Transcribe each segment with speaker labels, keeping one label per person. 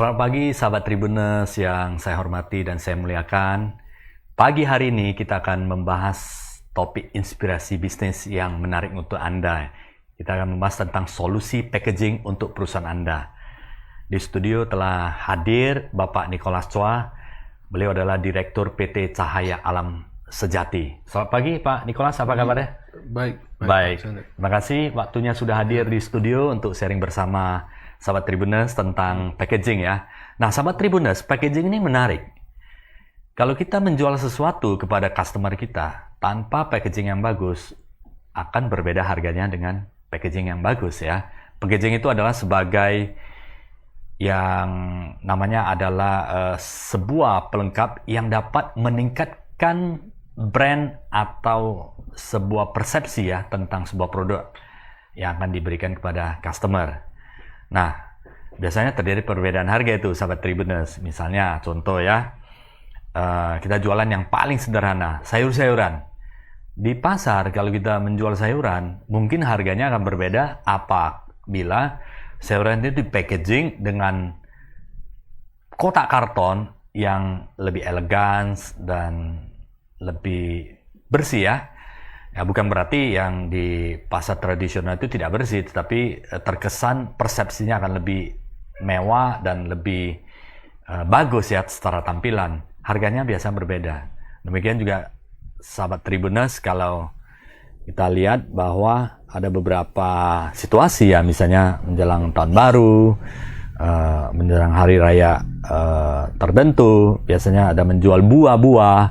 Speaker 1: Selamat pagi sahabat Tribuners yang saya hormati dan saya muliakan. Pagi hari ini kita akan membahas topik inspirasi bisnis yang menarik untuk Anda. Kita akan membahas tentang solusi packaging untuk perusahaan Anda. Di studio telah hadir Bapak Nicholas Chua. Beliau adalah Direktur PT Cahaya Alam Sejati. Selamat pagi Pak Nicholas, apa kabarnya? Baik. Terima kasih waktunya sudah hadir di studio untuk sharing bersama sahabat Tribuners tentang packaging ya. Nah, sahabat Tribuners, packaging ini menarik. Kalau kita menjual sesuatu kepada customer kita tanpa packaging yang bagus, akan berbeda harganya dengan packaging yang bagus ya. Packaging itu adalah sebagai yang namanya adalah sebuah pelengkap yang dapat meningkatkan brand atau sebuah persepsi ya tentang sebuah produk yang akan diberikan kepada customer. Nah, biasanya terjadi perbedaan harga itu, sahabat Tribuners. Misalnya, contoh ya, kita jualan yang paling sederhana, sayur-sayuran. Di pasar, kalau kita menjual sayuran, mungkin harganya akan berbeda apabila sayuran itu di-packaging dengan kotak karton yang lebih elegan dan lebih bersih ya. Ya, bukan berarti yang di pasar tradisional itu tidak bersih, tetapi terkesan persepsinya akan lebih mewah dan lebih bagus ya secara tampilan. Harganya biasa berbeda. Demikian juga sahabat Tribuners, kalau kita lihat bahwa ada beberapa situasi ya, misalnya menjelang tahun baru, menjelang hari raya tertentu, biasanya ada menjual buah-buah,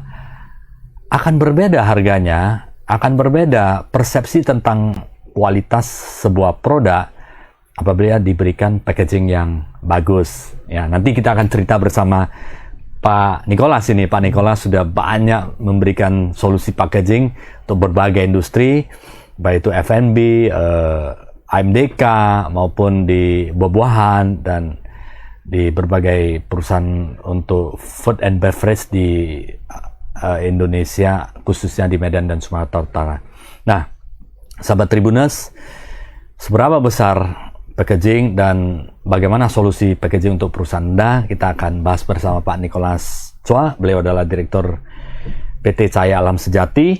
Speaker 1: akan berbeda harganya. Akan berbeda persepsi tentang kualitas sebuah produk apabila diberikan packaging yang bagus. Ya, nanti kita akan cerita bersama Pak Nicholas ini. Pak Nicholas sudah banyak memberikan solusi packaging untuk berbagai industri, baik itu F&B, AMDK maupun di buah-buahan dan di berbagai perusahaan untuk food and beverage di Indonesia, khususnya di Medan dan Sumatera Utara. Nah, sahabat Tribuners, seberapa besar packaging dan bagaimana solusi packaging untuk perusahaan Anda, kita akan bahas bersama Pak Nicholas Chua. Beliau adalah Direktur PT Cahaya Alam Sejati.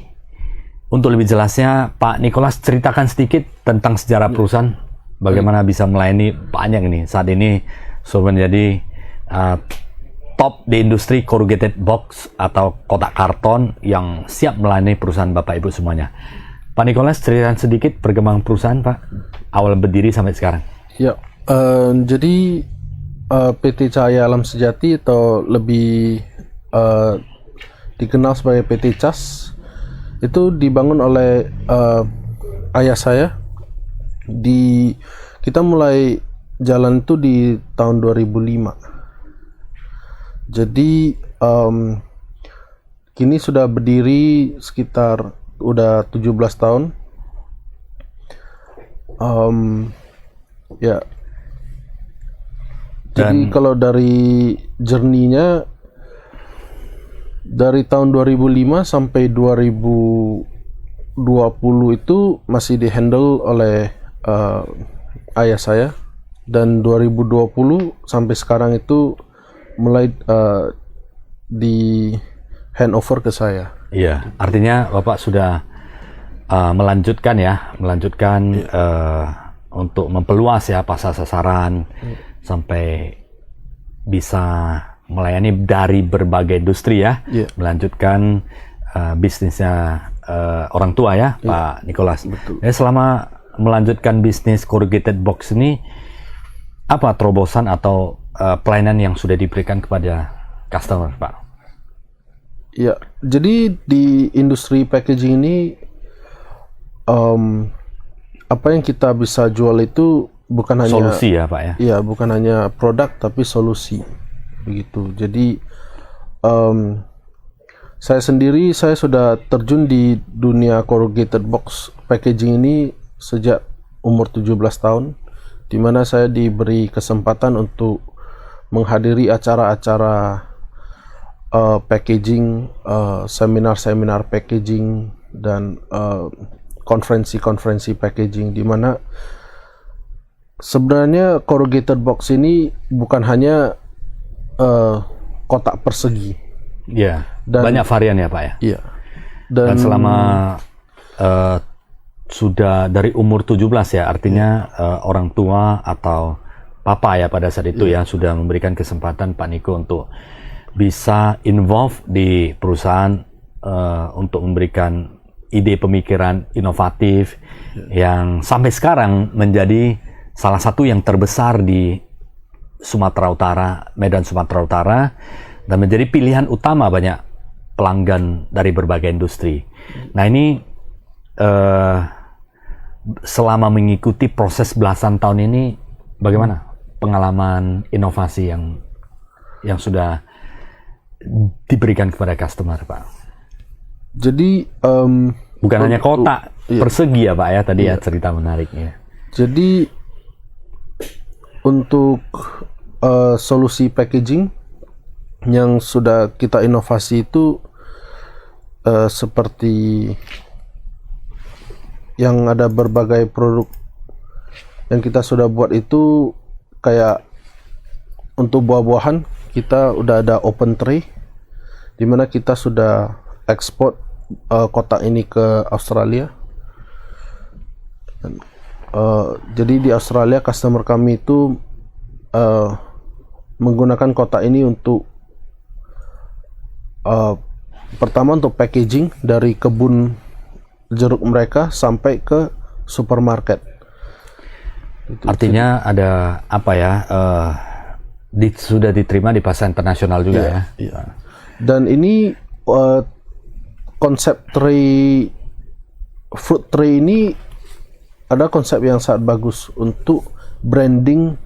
Speaker 1: Untuk lebih jelasnya, Pak Nicholas ceritakan sedikit tentang sejarah perusahaan, bagaimana bisa melayani banyak ini. Saat ini sudah menjadi top di industri corrugated box atau kotak karton yang siap melayani perusahaan Bapak Ibu semuanya. Pak Nicholas, ceritakan sedikit perkembangan perusahaan Pak, awal berdiri sampai sekarang.
Speaker 2: Ya, jadi PT Cahaya Alam Sejati atau lebih dikenal sebagai PT CAS itu dibangun oleh ayah saya. Kita mulai jalan itu di tahun 2005. Jadi kini sudah berdiri sekitar udah 17 tahun. Ya. Jadi kalau dari journey-nya dari tahun 2005 sampai 2020 itu masih dihandle oleh ayah saya, dan 2020 sampai sekarang itu mulai di handover ke saya.
Speaker 1: Iya, artinya Bapak sudah melanjutkan untuk memperluas ya pasar sasaran sampai bisa melayani dari berbagai industri ya, melanjutkan bisnisnya orang tua ya, Pak Nicholas.
Speaker 2: Betul.
Speaker 1: Selama melanjutkan bisnis corrugated box ini, apa terobosan atau pelayanan yang sudah diberikan kepada customer, Pak?
Speaker 2: Ya, jadi di industri packaging ini apa yang kita bisa jual itu bukan hanya
Speaker 1: solusi ya, Pak ya?
Speaker 2: Iya, bukan hanya produk tapi solusi, begitu. Jadi saya sudah terjun di dunia corrugated box packaging ini sejak umur 17 tahun, di mana saya diberi kesempatan untuk menghadiri acara-acara packaging, seminar-seminar packaging, dan konferensi-konferensi packaging, di mana sebenarnya corrugated box ini bukan hanya kotak persegi.
Speaker 1: Iya.
Speaker 2: Dan-
Speaker 1: Banyak varian ya Pak ya.
Speaker 2: Iya.
Speaker 1: Dan selama sudah dari umur 17 ya, artinya orang tua atau papa ya pada saat itu ya sudah memberikan kesempatan Pak Niko untuk bisa involve di perusahaan untuk memberikan ide pemikiran inovatif yang sampai sekarang menjadi salah satu yang terbesar di Sumatera Utara, Medan Sumatera Utara, dan menjadi pilihan utama banyak pelanggan dari berbagai industri. Nah ini selama mengikuti proses belasan tahun ini, bagaimana pengalaman inovasi yang sudah diberikan kepada customer, Pak?
Speaker 2: Jadi
Speaker 1: Bukan hanya kotak
Speaker 2: iya.
Speaker 1: persegi ya Pak ya, tadi ya cerita menariknya.
Speaker 2: Jadi untuk solusi packaging yang sudah kita inovasi itu seperti yang ada berbagai produk yang kita sudah buat itu, kayak untuk buah-buahan kita udah ada open tray, dimana kita sudah ekspor kotak ini ke Australia. Dan, jadi di Australia customer kami itu menggunakan kotak ini untuk pertama untuk packaging dari kebun jeruk mereka sampai ke supermarket.
Speaker 1: Artinya ada apa ya? Sudah diterima di pasar internasional juga ya.
Speaker 2: Iya. Dan ini konsep fruit tray ini ada konsep yang sangat bagus untuk branding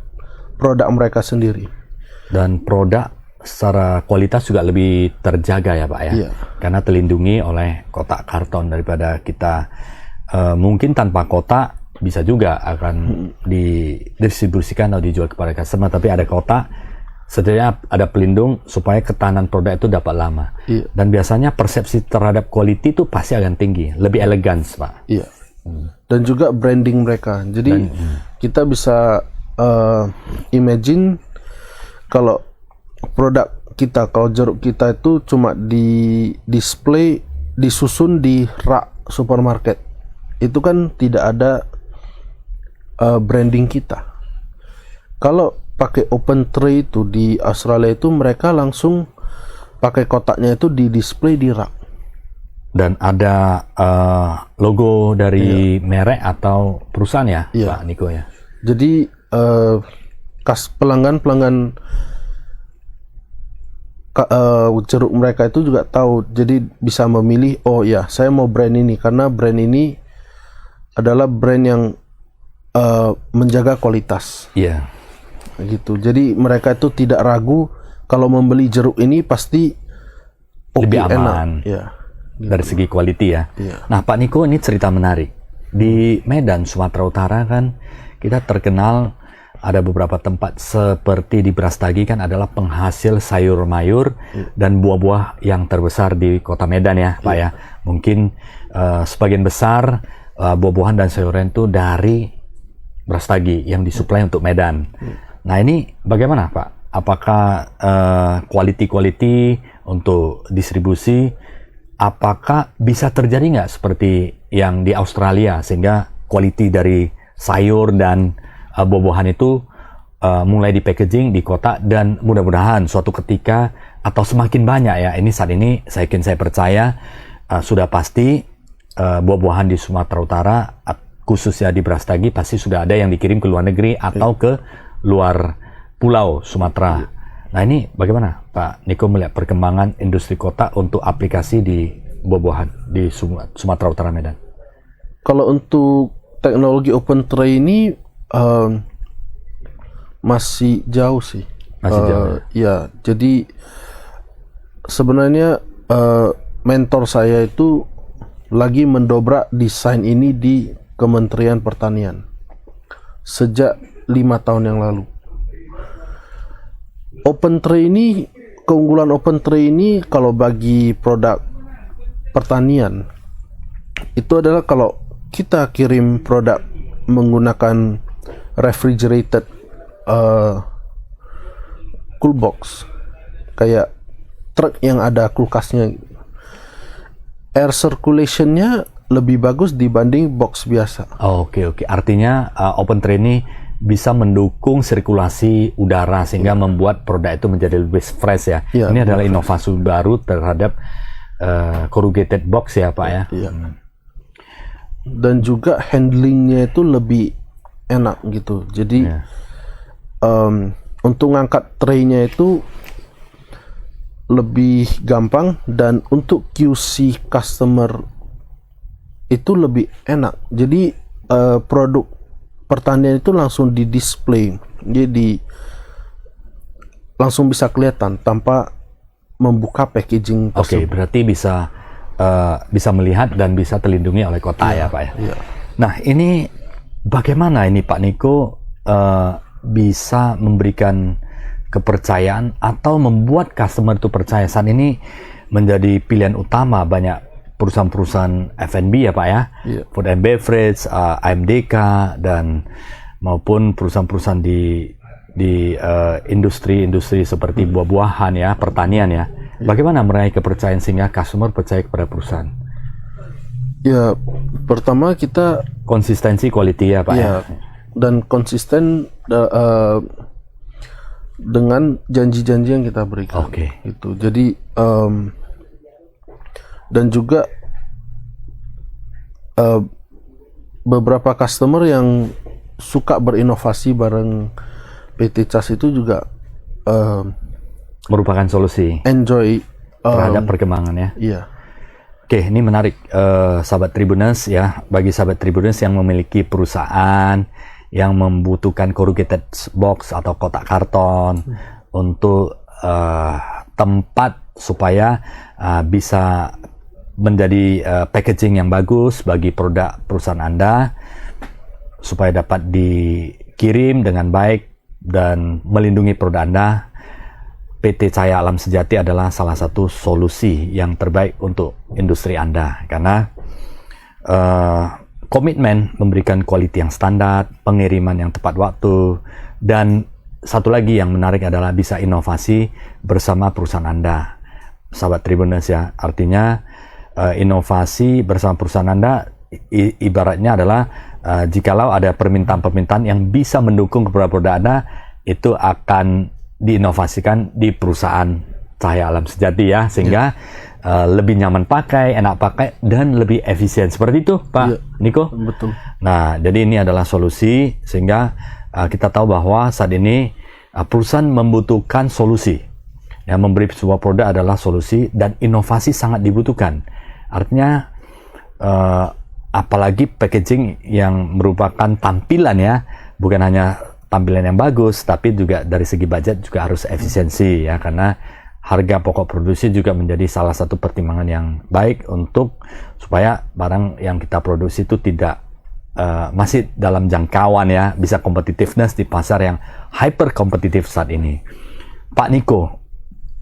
Speaker 2: produk mereka sendiri.
Speaker 1: Dan produk secara kualitas juga lebih terjaga ya Pak ya.
Speaker 2: Iya.
Speaker 1: Karena terlindungi oleh kotak karton daripada kita mungkin tanpa kotak bisa juga akan didistribusikan atau dijual kepada customer, tapi ada kotak setidaknya ada pelindung supaya ketahanan produk itu dapat lama.
Speaker 2: Iya.
Speaker 1: Dan biasanya persepsi terhadap quality itu pasti akan tinggi, lebih elegan Pak.
Speaker 2: Iya. Dan juga branding mereka. Jadi kita bisa imagine kalau produk kita, kalau jeruk kita itu cuma di display, disusun di rak supermarket, itu kan tidak ada branding kita. Kalau pakai open tray itu di Australia itu mereka langsung pakai kotaknya itu di display di rak.
Speaker 1: Dan ada logo dari merek atau perusahaan ya, Pak Niko ya.
Speaker 2: Jadi pelanggan jeruk mereka itu juga tahu, jadi bisa memilih, oh ya saya mau brand ini karena brand ini adalah brand yang menjaga kualitas.
Speaker 1: Iya.
Speaker 2: Gitu. Jadi mereka itu tidak ragu kalau membeli jeruk ini pasti
Speaker 1: Lebih
Speaker 2: enak.
Speaker 1: aman.
Speaker 2: Ya.
Speaker 1: Dari segi quality ya.
Speaker 2: Iya.
Speaker 1: Nah Pak Niko, ini cerita menarik. Di Medan, Sumatera Utara kan kita terkenal ada beberapa tempat seperti di Brastagi kan adalah penghasil sayur mayur dan buah-buah yang terbesar di kota Medan ya Pak ya. Mungkin sebagian besar buah-buahan dan sayuran itu dari Brastagi yang disuplai untuk Medan. Nah ini bagaimana Pak? Apakah quality untuk distribusi, apakah bisa terjadi nggak seperti yang di Australia sehingga quality dari sayur dan buah-buahan itu mulai di packaging di kotak, dan mudah-mudahan suatu ketika atau semakin banyak ya, ini saat ini saya percaya sudah pasti buah-buahan di Sumatera Utara khususnya di Brastagi pasti sudah ada yang dikirim ke luar negeri atau ke luar pulau Sumatera. Nah ini bagaimana Pak Niko melihat perkembangan industri kotak untuk aplikasi di buah-buahan di Sumatera Utara Medan?
Speaker 2: Kalau untuk teknologi open tray ini masih jauh sih.
Speaker 1: Masih jauh.
Speaker 2: Ya, jadi sebenarnya mentor saya itu lagi mendobrak desain ini di Kementerian Pertanian sejak 5 tahun yang lalu. Open tray ini, keunggulan open tray ini kalau bagi produk pertanian itu adalah kalau kita kirim produk menggunakan refrigerated cool box, kayak truk yang ada kulkasnya. Air circulation-nya lebih bagus dibanding box biasa.
Speaker 1: Oke. Artinya open tray ini bisa mendukung sirkulasi udara sehingga membuat produk itu menjadi lebih fresh ya.
Speaker 2: Iya,
Speaker 1: Ini adalah inovasi baru terhadap corrugated box ya Pak ya.
Speaker 2: Iya. Dan juga handlingnya itu lebih enak gitu. Jadi untuk ngangkat tray-nya itu lebih gampang, dan untuk QC customer itu lebih enak. Jadi produk pertanian itu langsung di display, jadi langsung bisa kelihatan tanpa membuka packaging
Speaker 1: Oke,
Speaker 2: tersebut.
Speaker 1: berarti bisa melihat dan bisa terlindungi oleh kota ya Pak ya.
Speaker 2: Iya.
Speaker 1: Nah ini bagaimana ini Pak Niko bisa memberikan kepercayaan atau membuat customer itu percaya? Saat ini menjadi pilihan utama banyak perusahaan-perusahaan F&B ya Pak ya,
Speaker 2: Iya.
Speaker 1: food and beverage, AMDK, dan maupun perusahaan-perusahaan di industri-industri seperti buah-buahan ya, pertanian ya. Bagaimana meraih kepercayaan sehingga customer percaya kepada perusahaan?
Speaker 2: Ya, pertama kita
Speaker 1: Konsistensi quality ya Pak ya.
Speaker 2: dan konsisten dengan janji-janji yang kita berikan.
Speaker 1: Oke.
Speaker 2: Itu. Jadi dan juga beberapa customer yang suka berinovasi bareng PT CAS itu juga
Speaker 1: Merupakan solusi
Speaker 2: enjoy
Speaker 1: terhadap perkembangan ya.
Speaker 2: iya.
Speaker 1: Oke, ini menarik sahabat Tribuners ya. Bagi sahabat Tribuners yang memiliki perusahaan yang membutuhkan corrugated box atau kotak karton untuk tempat supaya bisa menjadi packaging yang bagus bagi produk perusahaan Anda, supaya dapat dikirim dengan baik dan melindungi produk Anda. PT Cahaya Alam Sejati adalah salah satu solusi yang terbaik untuk industri Anda, karena komitmen memberikan quality yang standar, pengiriman yang tepat waktu, dan satu lagi yang menarik adalah bisa inovasi bersama perusahaan Anda, sahabat Tribuners ya. Artinya inovasi bersama perusahaan Anda ibaratnya adalah jikalau ada permintaan-permintaan yang bisa mendukung kepada produk Anda, itu akan diinovasikan di perusahaan Cahaya Alam Sejati ya, sehingga lebih nyaman pakai, enak pakai, dan lebih efisien. Seperti itu Pak Niko?
Speaker 2: Betul.
Speaker 1: Nah, jadi ini adalah solusi sehingga kita tahu bahwa saat ini perusahaan membutuhkan solusi. Yang memberi sebuah produk adalah solusi, dan inovasi sangat dibutuhkan. Artinya apalagi packaging yang merupakan tampilan ya, bukan hanya tampilan yang bagus, tapi juga dari segi budget juga harus efisiensi ya, karena harga pokok produksi juga menjadi salah satu pertimbangan yang baik untuk supaya barang yang kita produksi itu tidak masih dalam jangkauan ya, bisa competitiveness di pasar yang hyper kompetitif saat ini. Pak Niko,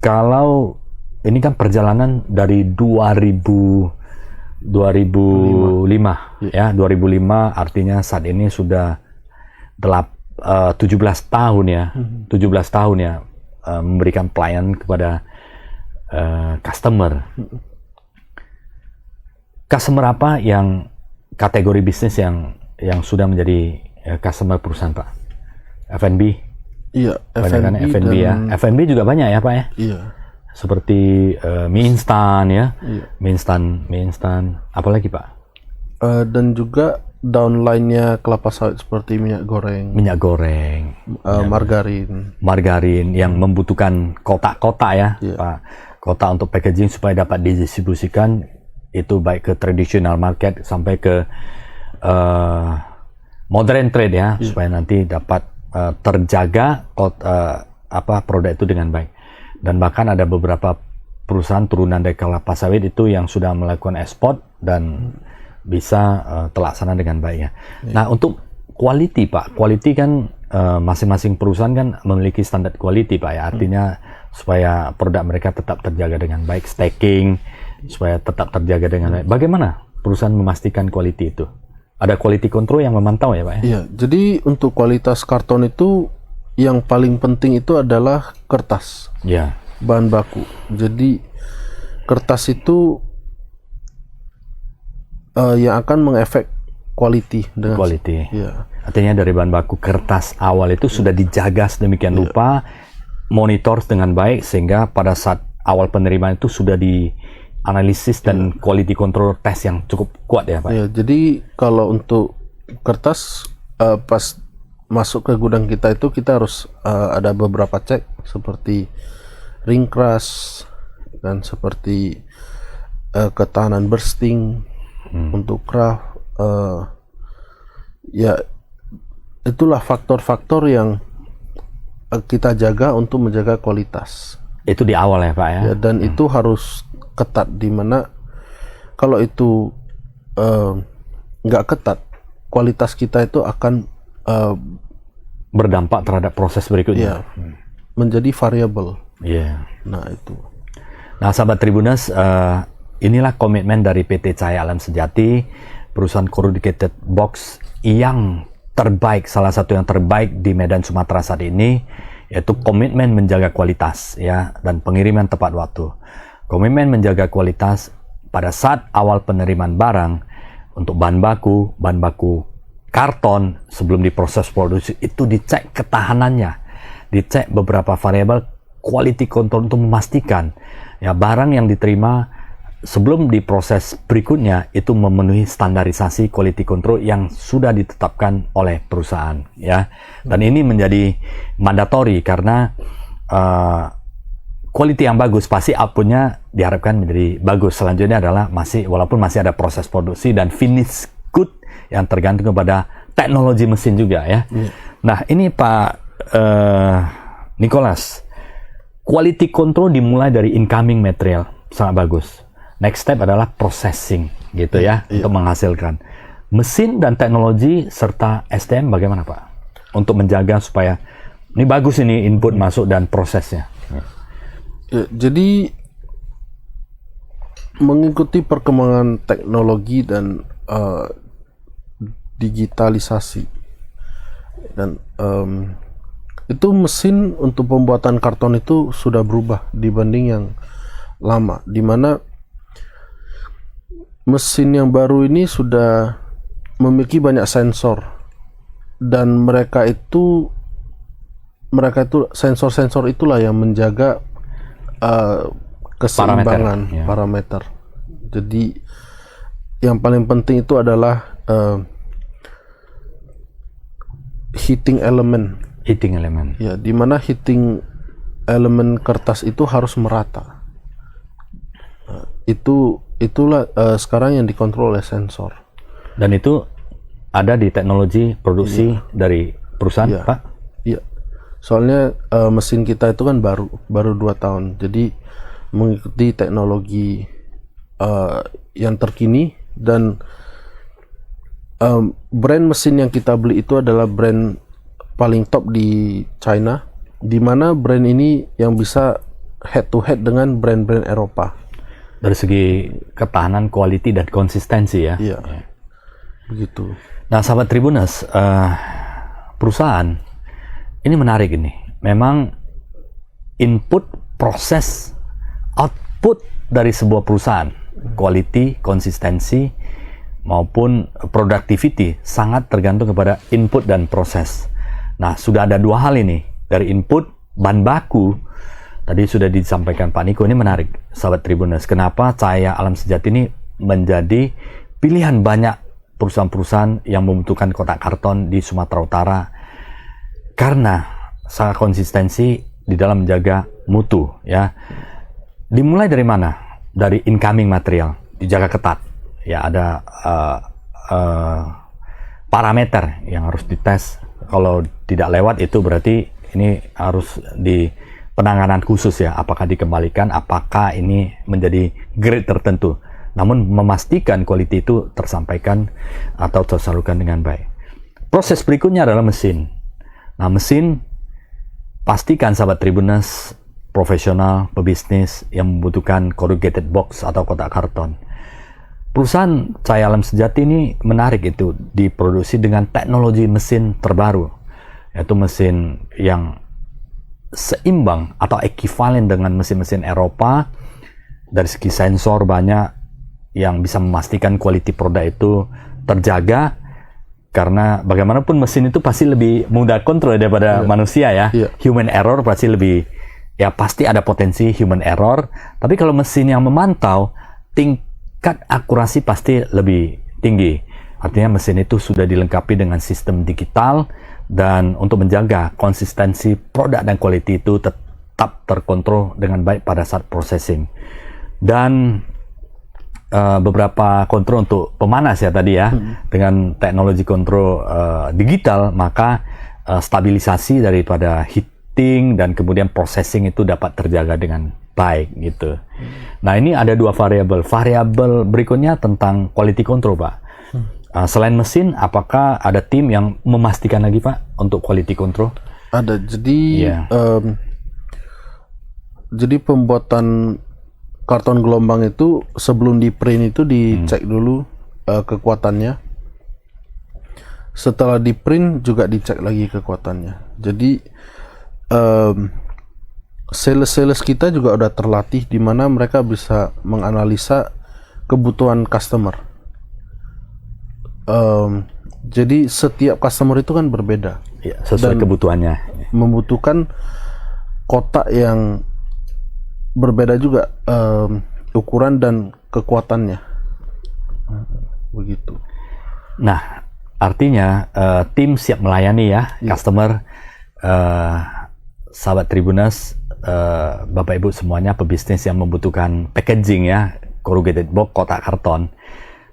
Speaker 1: kalau ini kan perjalanan dari 2005 ya, 2005 artinya saat ini sudah 17 tahun ya, 17 tahun ya memberikan pelayanan kepada customer. Customer apa yang kategori bisnis yang sudah menjadi customer perusahaan Pak? F&B?
Speaker 2: Iya,
Speaker 1: Kebanyakan F&B ya. F&B juga banyak ya Pak ya?
Speaker 2: Iya.
Speaker 1: Seperti mie instan ya,
Speaker 2: Iya.
Speaker 1: mie instan, apalagi Pak?
Speaker 2: Dan juga downline-nya kelapa sawit seperti minyak goreng,
Speaker 1: margarin yang membutuhkan kotak-kotak ya,
Speaker 2: Iya.
Speaker 1: Pak. Kotak untuk packaging supaya dapat didistribusikan, itu baik ke traditional market sampai ke modern trade ya, supaya nanti dapat terjaga produk itu dengan baik. Dan bahkan ada beberapa perusahaan turunan dari kelapa sawit itu yang sudah melakukan ekspor dan bisa terlaksana dengan baik ya. Nah, untuk quality Pak, quality kan masing-masing perusahaan kan memiliki standar quality Pak ya. Artinya supaya produk mereka tetap terjaga dengan baik, stacking supaya tetap terjaga dengan baik. Bagaimana perusahaan memastikan quality itu? Ada quality control yang memantau ya Pak ya?
Speaker 2: Iya, jadi untuk kualitas karton itu yang paling penting itu adalah kertas.
Speaker 1: Ya.
Speaker 2: bahan baku. Jadi kertas itu yang akan mengefek quality dengan
Speaker 1: Quality.
Speaker 2: ya.
Speaker 1: Artinya dari bahan baku kertas awal itu sudah dijaga sedemikian rupa, monitor dengan baik sehingga pada saat awal penerimaan itu sudah dianalisis dan quality control test yang cukup kuat ya Pak.
Speaker 2: Ya, jadi kalau untuk kertas pas masuk ke gudang kita itu kita harus ada beberapa cek seperti ring crush dan seperti ketahanan bursting untuk craft. Ya itulah faktor-faktor yang kita jaga untuk menjaga kualitas.
Speaker 1: Itu di awal ya Pak ya.
Speaker 2: Ya, dan itu harus ketat, di mana kalau itu nggak ketat, kualitas kita itu akan
Speaker 1: Berdampak terhadap proses berikutnya.
Speaker 2: menjadi variabel.
Speaker 1: Iya.
Speaker 2: Nah itu.
Speaker 1: Nah, sahabat Tribuners, inilah komitmen dari PT Cahaya Alam Sejati, perusahaan corrugated box yang terbaik, salah satu yang terbaik di Medan Sumatera saat ini, yaitu komitmen menjaga kualitas ya dan pengiriman tepat waktu. Komitmen menjaga kualitas pada saat awal penerimaan barang untuk bahan baku karton sebelum diproses produksi itu dicek ketahanannya, dicek beberapa variabel quality control untuk memastikan ya barang yang diterima sebelum diproses berikutnya itu memenuhi standarisasi quality control yang sudah ditetapkan oleh perusahaan ya. Dan ini menjadi mandatori karena quality yang bagus pasti outputnya diharapkan menjadi bagus. Selanjutnya adalah walaupun masih ada proses produksi dan finish good yang tergantung kepada teknologi mesin juga ya. Nah ini Pak Nicholas, quality control dimulai dari incoming material sangat bagus. Next step adalah processing gitu ya untuk menghasilkan. Mesin dan teknologi serta SDM bagaimana Pak? Untuk menjaga supaya ini bagus ini input masuk dan prosesnya.
Speaker 2: Ya, jadi mengikuti perkembangan teknologi dan digitalisasi dan itu mesin untuk pembuatan karton itu sudah berubah dibanding yang lama, di mana mesin yang baru ini sudah memiliki banyak sensor dan mereka itu sensor-sensor itulah yang menjaga keseimbangan parameter. Jadi yang paling penting itu adalah heating element. Ya, di mana heating elemen kertas itu harus merata. Itulah sekarang yang dikontrol oleh sensor.
Speaker 1: Dan itu ada di teknologi produksi dari perusahaan, Pak?
Speaker 2: Iya. Soalnya mesin kita itu kan baru 2 tahun. Jadi mengikuti teknologi yang terkini dan brand mesin yang kita beli itu adalah brand paling top di China, di mana brand ini yang bisa head to head dengan brand-brand Eropa.
Speaker 1: Dari segi ketahanan, quality dan konsistensi ya.
Speaker 2: Iya. Begitu.
Speaker 1: Nah, sahabat Tribuners, perusahaan ini menarik ini. Memang input, proses, output dari sebuah perusahaan, quality, konsistensi maupun productivity sangat tergantung kepada input dan proses. Nah, sudah ada 2 hal ini. Dari input, bahan baku, tadi sudah disampaikan Pak Niko, ini menarik, sahabat Tribuners. Kenapa Cahaya Alam Sejati ini menjadi pilihan banyak perusahaan-perusahaan yang membutuhkan kotak karton di Sumatera Utara? Karena sangat konsistensi di dalam menjaga mutu, ya. Dimulai dari mana? Dari incoming material, dijaga ketat. Ya, ada parameter yang harus dites. Kalau tidak lewat itu berarti ini harus di penanganan khusus ya, apakah dikembalikan, apakah ini menjadi grade tertentu. Namun memastikan quality itu tersampaikan atau tersalurkan dengan baik. Proses berikutnya adalah mesin. Nah, mesin pastikan sahabat Tribuners profesional, pebisnis yang membutuhkan corrugated box atau kotak karton. Perusahaan Cahaya Alam Sejati ini menarik itu diproduksi dengan teknologi mesin terbaru, yaitu mesin yang seimbang atau ekivalen dengan mesin-mesin Eropa. Dari segi sensor banyak yang bisa memastikan quality produk itu terjaga, karena bagaimanapun mesin itu pasti lebih mudah kontrol daripada manusia ya. Human error pasti lebih, ya pasti ada potensi human error, tapi kalau mesin yang memantau, tingkat akurasi pasti lebih tinggi. Artinya mesin itu sudah dilengkapi dengan sistem digital, dan untuk menjaga konsistensi produk dan quality itu tetap terkontrol dengan baik pada saat processing. Dan beberapa kontrol untuk pemanas ya tadi ya, dengan teknologi kontrol digital, maka stabilisasi daripada heating dan kemudian processing itu dapat terjaga dengan baik gitu. Nah, ini ada dua variabel. Variabel berikutnya tentang quality control, Pak. Selain mesin, apakah ada tim yang memastikan lagi, Pak, untuk quality control?
Speaker 2: Ada. Jadi pembuatan karton gelombang itu sebelum di print itu dicek dulu kekuatannya. Setelah di print juga dicek lagi kekuatannya. Jadi sales kita juga udah terlatih di mana mereka bisa menganalisa kebutuhan customer. Jadi setiap customer itu kan berbeda.
Speaker 1: Ya, sesuai kebutuhannya.
Speaker 2: Membutuhkan kotak yang berbeda juga ukuran dan kekuatannya, begitu.
Speaker 1: Nah, artinya tim siap melayani ya customer, sahabat Tribuners, Bapak Ibu semuanya pebisnis yang membutuhkan packaging ya, corrugated box, kotak karton.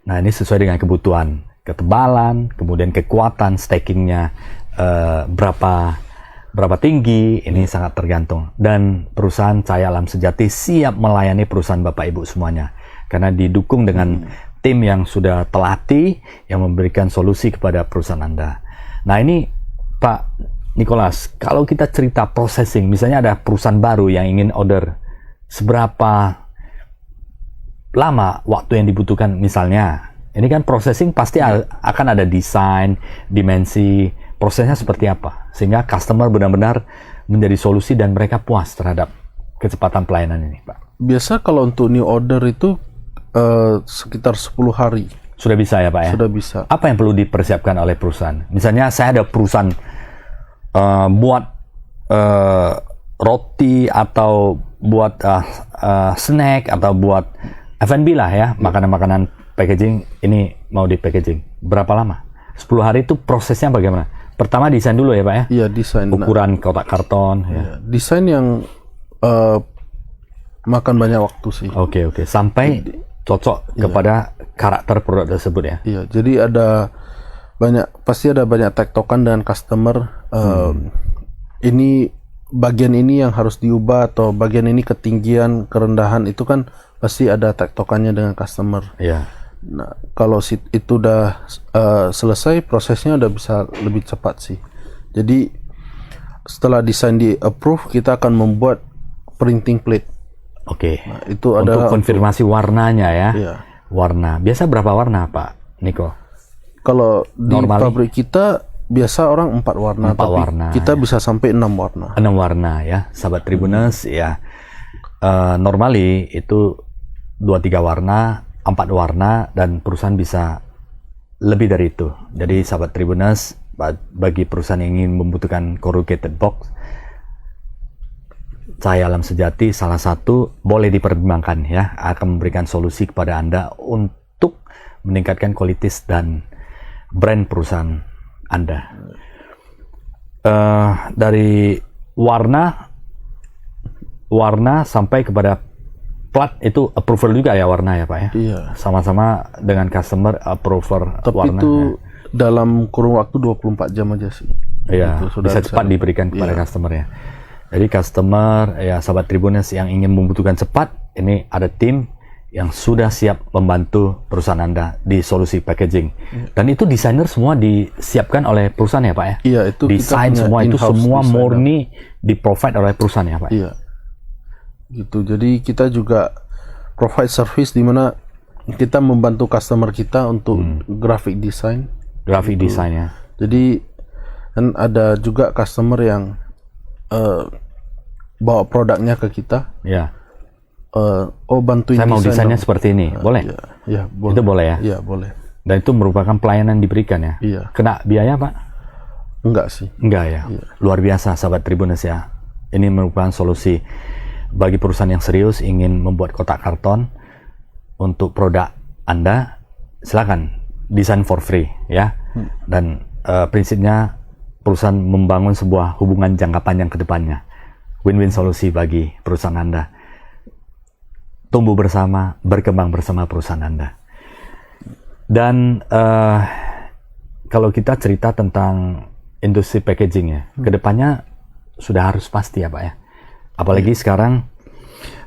Speaker 1: Nah, ini sesuai dengan kebutuhan, ketebalan, kemudian kekuatan, stackingnya berapa tinggi, ini sangat tergantung. Dan perusahaan Cahaya Alam Sejati siap melayani perusahaan Bapak Ibu semuanya, karena didukung dengan tim yang sudah terlatih yang memberikan solusi kepada perusahaan Anda. Nah, ini Pak Nicholas, kalau kita cerita processing, misalnya ada perusahaan baru yang ingin order, seberapa lama waktu yang dibutuhkan misalnya? Ini kan processing pasti akan ada desain, dimensi, prosesnya seperti apa, sehingga customer benar-benar menjadi solusi dan mereka puas terhadap kecepatan pelayanan ini, Pak.
Speaker 2: Biasa kalau untuk new order itu sekitar 10 hari.
Speaker 1: Sudah bisa ya, Pak ya?
Speaker 2: Sudah bisa.
Speaker 1: Apa yang perlu dipersiapkan oleh perusahaan? Misalnya saya ada perusahaan buat roti atau buat snack atau buat F&B lah ya, makanan-makanan packaging, ini mau di packaging. Berapa lama? 10 hari itu prosesnya bagaimana? Pertama desain dulu ya, Pak ya?
Speaker 2: Iya, desain.
Speaker 1: Ukuran kotak karton.
Speaker 2: Ya. Desain yang makan banyak waktu sih.
Speaker 1: Oke. Sampai cocok kepada karakter produk tersebut ya?
Speaker 2: Iya, jadi pasti ada banyak tektokan dengan customer. Ini bagian ini yang harus diubah, atau bagian ini ketinggian, kerendahan, itu kan pasti ada tektokannya dengan customer.
Speaker 1: Iya.
Speaker 2: Nah, kalau itu udah selesai, prosesnya udah bisa lebih cepat sih. Jadi setelah desain di approve, kita akan membuat printing plate.
Speaker 1: Oke.
Speaker 2: Nah, itu adalah
Speaker 1: untuk konfirmasi warnanya ya.
Speaker 2: Iya.
Speaker 1: Warna. Biasa berapa warna, Pak Niko?
Speaker 2: Kalau di pabrik kita biasa orang 4 warna,
Speaker 1: 4 warna.
Speaker 2: Kita bisa sampai 6 warna.
Speaker 1: 6 warna ya, sahabat Tribuners ya. Normally itu 2-3 warna, 4 warna, dan perusahaan bisa lebih dari itu. Jadi sahabat Tribuners, bagi perusahaan yang ingin membutuhkan corrugated box, Cahaya Alam Sejati salah satu boleh dipertimbangkan ya, akan memberikan solusi kepada Anda untuk meningkatkan kualitas dan brand perusahaan Anda. Dari warna sampai kepada plat itu approval juga ya, warna ya, Pak ya?
Speaker 2: Iya.
Speaker 1: Sama-sama dengan customer approval.
Speaker 2: Tapi
Speaker 1: warna
Speaker 2: itu
Speaker 1: ya.
Speaker 2: Dalam kurun waktu 24 jam aja sih.
Speaker 1: Iya,
Speaker 2: Itu sudah
Speaker 1: bisa cepat diberikan kepada customer ya. Jadi customer ya, sahabat Tribuners yang ingin membutuhkan cepat, ini ada tim yang sudah siap membantu perusahaan Anda di solusi packaging. Dan itu desainer semua disiapkan oleh perusahaan ya, Pak ya?
Speaker 2: Iya, itu
Speaker 1: desain semua itu semua murni di-provide oleh perusahaan ya, Pak?
Speaker 2: Iya. Gitu. Jadi kita juga provide service di mana kita membantu customer kita untuk graphic design.
Speaker 1: Graphic design ya.
Speaker 2: Jadi kan ada juga customer yang bawa produknya ke kita.
Speaker 1: Ya.
Speaker 2: Bantuin
Speaker 1: Saya mau
Speaker 2: desain
Speaker 1: desainnya
Speaker 2: dong.
Speaker 1: seperti ini, boleh?
Speaker 2: Ya, boleh.
Speaker 1: Itu boleh ya?
Speaker 2: Iya, boleh.
Speaker 1: Dan itu merupakan pelayanan diberikan ya?
Speaker 2: Iya.
Speaker 1: Kena biaya Pak?
Speaker 2: Enggak sih.
Speaker 1: Enggak ya? Luar biasa sahabat Tribuners ya. Ini merupakan solusi bagi perusahaan yang serius ingin membuat kotak karton untuk produk Anda. Silakan desain for free ya. Dan prinsipnya perusahaan membangun sebuah hubungan jangka panjang ke depannya. Win-win solusi bagi perusahaan Anda. Tumbuh bersama, berkembang bersama perusahaan Anda. Dan kalau kita cerita tentang industri packaging ya, kedepannya sudah harus pasti ya Pak ya. Apalagi sekarang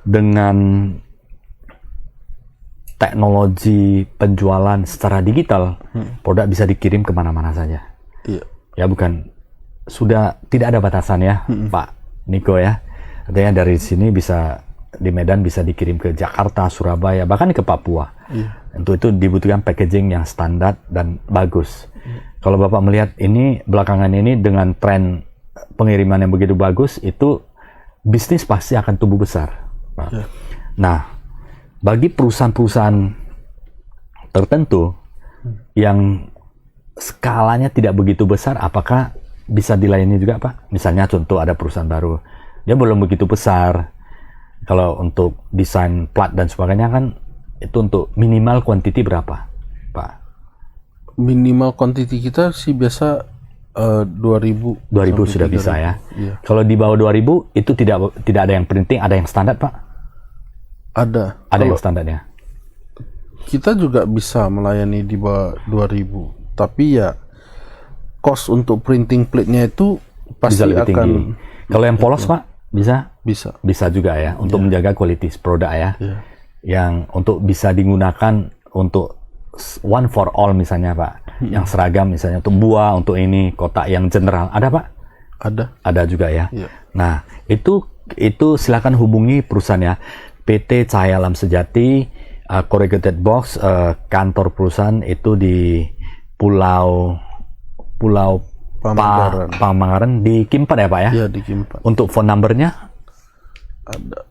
Speaker 1: dengan teknologi penjualan secara digital, produk bisa dikirim kemana-mana saja.
Speaker 2: Iya.
Speaker 1: Ya bukan, sudah tidak ada batasan ya Pak Niko ya. Artinya dari sini bisa, di Medan bisa dikirim ke Jakarta, Surabaya, bahkan ke Papua. Untuk itu dibutuhkan packaging yang standar dan bagus. Kalau Bapak melihat ini belakangan ini dengan tren pengiriman yang begitu bagus, itu bisnis pasti akan tumbuh besar, Pak. Nah, bagi perusahaan-perusahaan tertentu yang skalanya tidak begitu besar, apakah bisa dilayani juga Pak? Misalnya contoh ada perusahaan baru, dia belum begitu besar. Kalau untuk desain plat dan sebagainya kan itu untuk minimal quantity berapa, Pak?
Speaker 2: Minimal quantity kita sih biasa 2000
Speaker 1: sudah bisa ya.
Speaker 2: Iya.
Speaker 1: Kalau di bawah 2000 itu tidak ada yang printing, ada yang standar Pak?
Speaker 2: Ada
Speaker 1: Yang standarnya.
Speaker 2: Kita juga bisa melayani di bawah 2000, tapi ya cost untuk printing plate-nya itu pasti
Speaker 1: Bisa lebih
Speaker 2: akan
Speaker 1: tinggi. Kalau yang polos Pak bisa juga ya, untuk menjaga kualitas produk ya. Yang untuk bisa digunakan untuk one for all misalnya Pak, yang seragam misalnya untuk buah, untuk ini kotak yang general ada Pak? Ada juga ya. Nah itu silakan hubungi perusahaan ya, PT Cahaya Alam Sejati, Corrugated Box, kantor perusahaan itu di Pulau Pamanggaran di Kimpat ya Pak ya?
Speaker 2: Iya, di Kimpat.
Speaker 1: Untuk phone numbernya
Speaker 2: Ada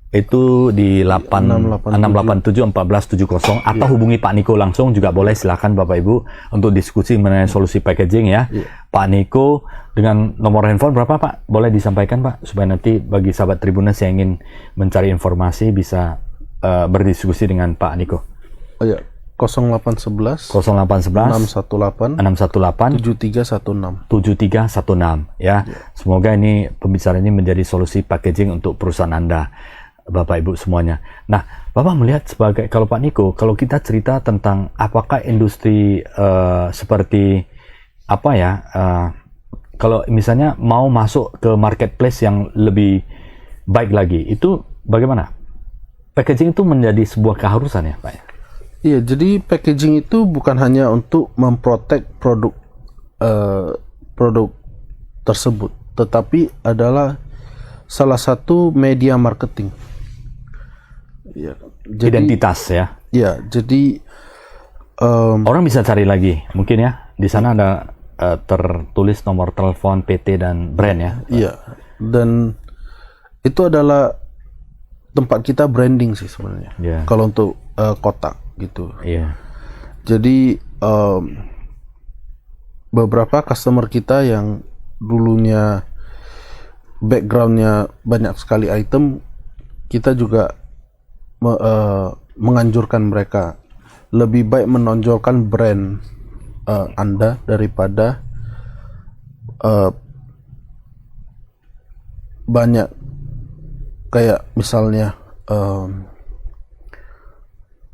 Speaker 1: itu di 687-1470 atau hubungi Pak Niko langsung juga boleh. Silakan Bapak Ibu untuk diskusi mengenai solusi packaging ya. Pak Niko dengan nomor handphone berapa Pak? Boleh disampaikan Pak supaya nanti bagi sahabat Tribuners yang ingin mencari informasi bisa berdiskusi dengan Pak Niko.
Speaker 2: Oh ya, 0811
Speaker 1: 0811
Speaker 2: 618
Speaker 1: 618
Speaker 2: 7316
Speaker 1: ya. Semoga ini pembicaraan ini menjadi solusi packaging untuk perusahaan Anda, Bapak Ibu semuanya. Nah, Bapak melihat sebagai, kalau Pak Niko, kalau kita cerita tentang apakah industri seperti apa ya, kalau misalnya mau masuk ke marketplace yang lebih baik lagi, itu bagaimana? Packaging itu menjadi sebuah keharusan ya Pak ya?
Speaker 2: Iya, jadi packaging itu bukan hanya untuk memprotek produk tersebut, tetapi adalah salah satu media marketing. Ya, jadi,
Speaker 1: identitas ya.
Speaker 2: Ya, jadi
Speaker 1: orang bisa cari lagi, mungkin ya di sana ada tertulis nomor telepon PT dan brand ya.
Speaker 2: Iya, dan itu adalah tempat kita branding sih sebenarnya. Kalau untuk kotak gitu. Jadi beberapa customer kita yang dulunya backgroundnya banyak sekali item, kita juga menganjurkan mereka lebih baik menonjolkan brand Anda daripada banyak kayak misalnya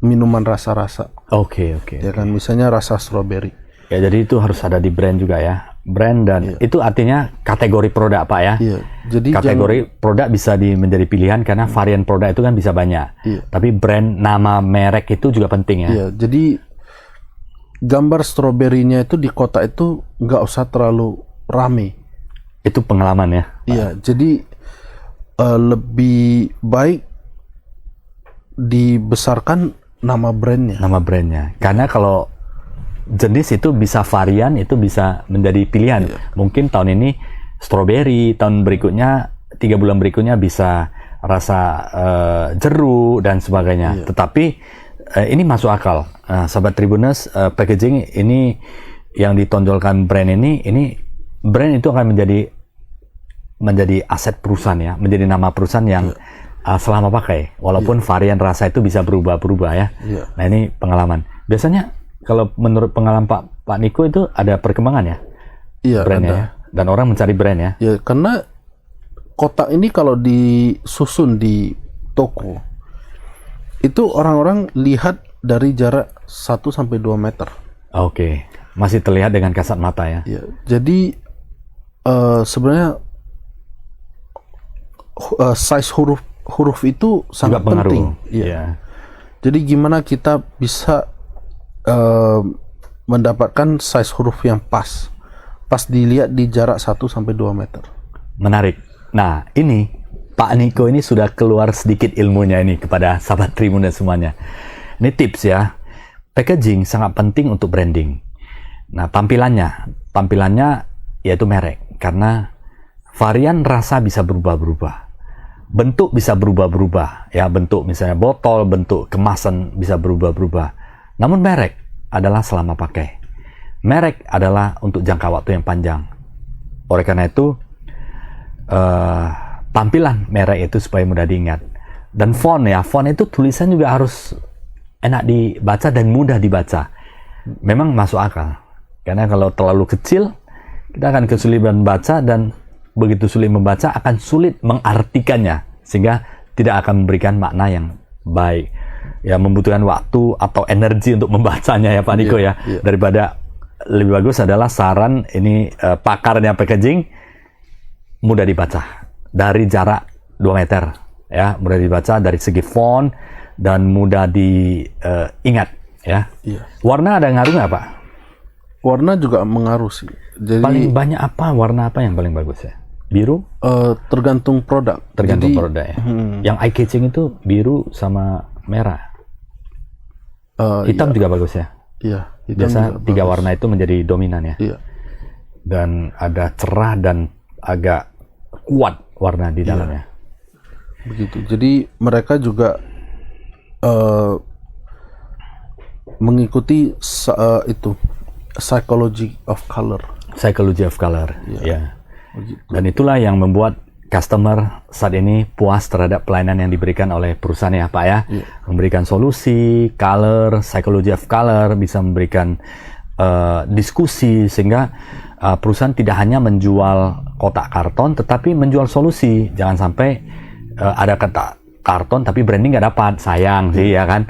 Speaker 2: minuman rasa-rasa.
Speaker 1: Oke.
Speaker 2: Ya kan, misalnya rasa strawberry.
Speaker 1: Ya, jadi itu harus ada di brand juga ya. Brand dan itu artinya kategori produk Pak ya.
Speaker 2: Iya. Jadi
Speaker 1: kategori produk bisa menjadi pilihan karena varian produk itu kan bisa banyak. Tapi brand, nama, merek itu juga penting ya.
Speaker 2: Iya. Jadi gambar stroberinya itu di kotak itu nggak usah terlalu rame.
Speaker 1: Itu pengalaman ya.
Speaker 2: Iya. Jadi lebih baik dibesarkan nama brandnya.
Speaker 1: Karena kalau jenis itu bisa varian, itu bisa menjadi pilihan. Mungkin tahun ini strawberry, tahun berikutnya 3 bulan berikutnya bisa rasa jeruk dan sebagainya. Tetapi ini masuk akal. Sahabat Tribuners, packaging ini yang ditonjolkan brand ini brand itu akan menjadi aset perusahaan ya, menjadi nama perusahaan yang selama pakai, walaupun varian rasa itu bisa berubah-berubah ya. Nah ini pengalaman. Biasanya kalau menurut pengalaman Pak Niko itu ada perkembangan ya, brandnya ya? Dan orang mencari brand ya.
Speaker 2: Ya karena kotak ini kalau disusun di toko itu orang-orang lihat dari jarak 1-2 meter.
Speaker 1: Oke, masih terlihat dengan kasat mata ya.
Speaker 2: Ya, jadi sebenarnya size huruf itu sangat penting.
Speaker 1: Iya.
Speaker 2: Jadi gimana kita bisa mendapatkan size huruf yang pas dilihat di jarak 1-2 meter.
Speaker 1: Menarik. Nah, ini Pak Niko ini sudah keluar sedikit ilmunya ini kepada sahabat Tribuners semuanya. Ini tips ya. Packaging sangat penting untuk branding. Nah, tampilannya yaitu merek, karena varian rasa bisa berubah-berubah. Bentuk bisa berubah-berubah, ya, bentuk misalnya botol, bentuk kemasan bisa berubah-berubah. Namun merek adalah selama pakai. Merek adalah untuk jangka waktu yang panjang. Oleh karena itu, tampilan merek itu supaya mudah diingat. Dan font itu tulisan juga harus enak dibaca dan mudah dibaca. Memang masuk akal. Karena kalau terlalu kecil, kita akan kesulitan membaca, dan begitu sulit membaca akan sulit mengartikannya, sehingga tidak akan memberikan makna yang baik. Ya, membutuhkan waktu atau energi untuk membacanya ya Pak Niko ya. Daripada, lebih bagus adalah saran ini pakarnya packaging, mudah dibaca dari jarak 2 meter ya, mudah dibaca dari segi font dan mudah diingat ya. Warna ada ngaruh nggak Pak?
Speaker 2: Warna juga mengaruh sih. Jadi
Speaker 1: paling banyak warna apa yang paling bagus ya? Biru?
Speaker 2: Tergantung produk.
Speaker 1: Tergantung produk ya. Yang eye catching itu biru sama merah. Hitam juga bagus ya?
Speaker 2: Iya.
Speaker 1: Biasa 3 warna itu menjadi dominan ya?
Speaker 2: Iya.
Speaker 1: Dan ada cerah dan agak kuat warna di dalamnya.
Speaker 2: Begitu. Jadi mereka juga mengikuti itu psychology of color.
Speaker 1: Psychology of color, ya. Dan itulah yang membuat customer saat ini puas terhadap pelayanan yang diberikan oleh perusahaan ya Pak ya. Memberikan solusi, color, psychology of color, bisa memberikan diskusi, sehingga perusahaan tidak hanya menjual kotak karton, tetapi menjual solusi. Jangan sampai ada kotak karton tapi branding nggak dapat, sayang sih ya kan.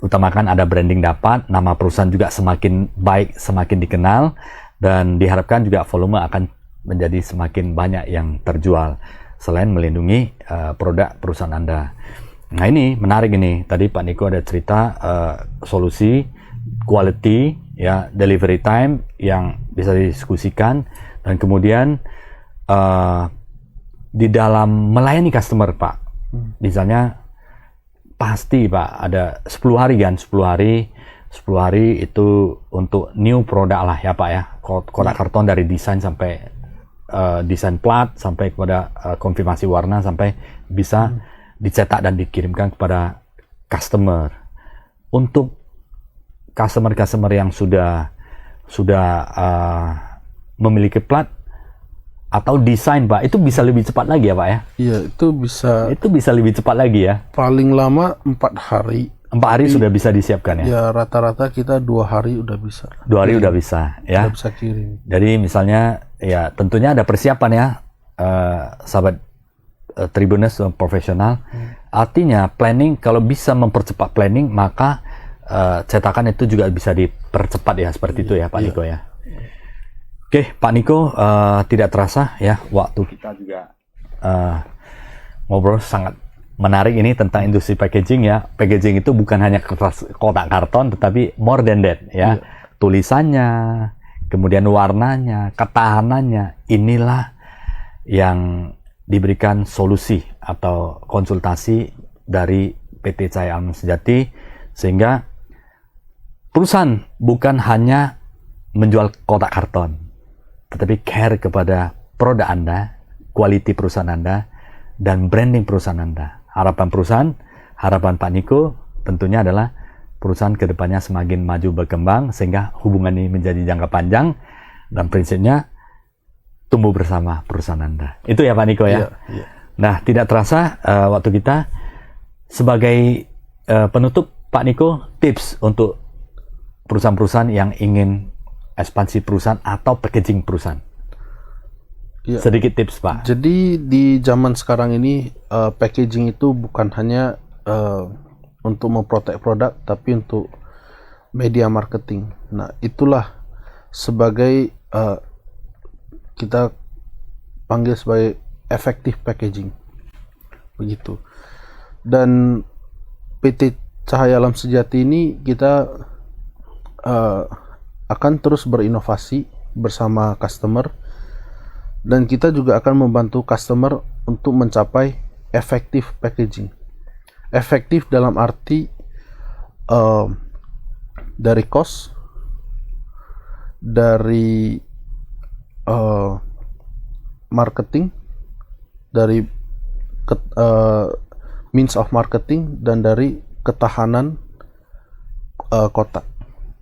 Speaker 1: Utamakan ada branding dapat, nama perusahaan juga semakin baik, semakin dikenal, dan diharapkan juga volume akan menjadi semakin banyak yang terjual, selain melindungi produk perusahaan Anda. Nah ini menarik ini, tadi Pak Niko ada cerita solusi, quality, ya, delivery time yang bisa didiskusikan, dan kemudian di dalam melayani customer Pak, misalnya pasti Pak ada 10 hari kan, 10 hari itu untuk new produk lah ya Pak ya, kotak karton dari desain sampai desain plat, sampai kepada konfirmasi warna, sampai bisa dicetak dan dikirimkan kepada customer. Untuk customer yang sudah memiliki plat atau desain Pak, itu bisa lebih cepat lagi ya Pak ya? Iya, itu bisa lebih cepat lagi ya?
Speaker 2: Paling lama 4 hari.
Speaker 1: 4 hari sudah bisa disiapkan ya?
Speaker 2: Ya rata-rata kita 2 hari udah bisa.
Speaker 1: 2 hari udah bisa ya?
Speaker 2: Udah bisa kirim.
Speaker 1: Jadi misalnya ya tentunya ada persiapan ya, sahabat Tribuners profesional. Artinya planning, kalau bisa mempercepat planning, maka cetakan itu juga bisa dipercepat ya, seperti itu ya Pak Niko ya? Oke, Pak Niko, tidak terasa ya, waktu kita juga ngobrol sangat menarik ini tentang industri packaging ya. Packaging itu bukan hanya kotak karton, tetapi more than that ya. Tulisannya, kemudian warnanya, ketahanannya, inilah yang diberikan solusi atau konsultasi dari PT Cahaya Alam Sejati, sehingga perusahaan bukan hanya menjual kotak karton, tetapi care kepada produk Anda, quality perusahaan Anda, dan branding perusahaan Anda. Harapan perusahaan, harapan Pak Niko tentunya adalah perusahaan kedepannya semakin maju berkembang sehingga hubungan ini menjadi jangka panjang dan prinsipnya tumbuh bersama perusahaan Anda. Itu ya Pak Niko ya.
Speaker 2: Iya.
Speaker 1: Nah, tidak terasa waktu kita sebagai penutup Pak Niko, tips untuk perusahaan-perusahaan yang ingin ekspansi perusahaan atau packaging perusahaan.
Speaker 2: Iya.
Speaker 1: Sedikit tips Pak.
Speaker 2: Jadi di zaman sekarang ini packaging itu bukan hanya untuk memprotek produk, tapi untuk media marketing. Nah, itulah sebagai kita panggil sebagai effective packaging, begitu. Dan PT Cahaya Alam Sejati ini kita akan terus berinovasi bersama customer, dan kita juga akan membantu customer untuk mencapai effective packaging. Efektif dalam arti dari cost, dari marketing, dari means of marketing, dan dari ketahanan kotak.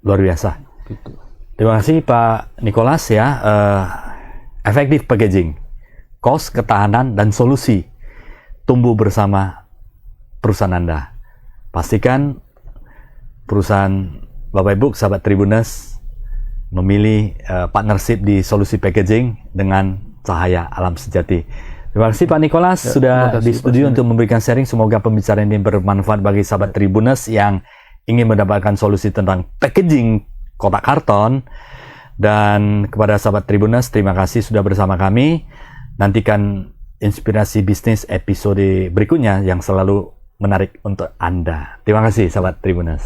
Speaker 1: Luar biasa.
Speaker 2: Gitu.
Speaker 1: Terima kasih Pak Nicholas ya. Efektif packaging, cost, ketahanan, dan solusi tumbuh bersama perusahaan Anda. Pastikan perusahaan Bapak Ibu, sahabat Tribuners, memilih partnership di solusi packaging dengan Cahaya Alam Sejati. Terima kasih Pak Nicholas sudah di studio untuk memberikan sharing. Semoga pembicaraan ini bermanfaat bagi sahabat Tribuners yang ingin mendapatkan solusi tentang packaging kotak karton. Dan kepada sahabat Tribuners, terima kasih sudah bersama kami. Nantikan inspirasi bisnis episode berikutnya yang selalu menarik untuk Anda. Terima kasih sahabat Tribuners.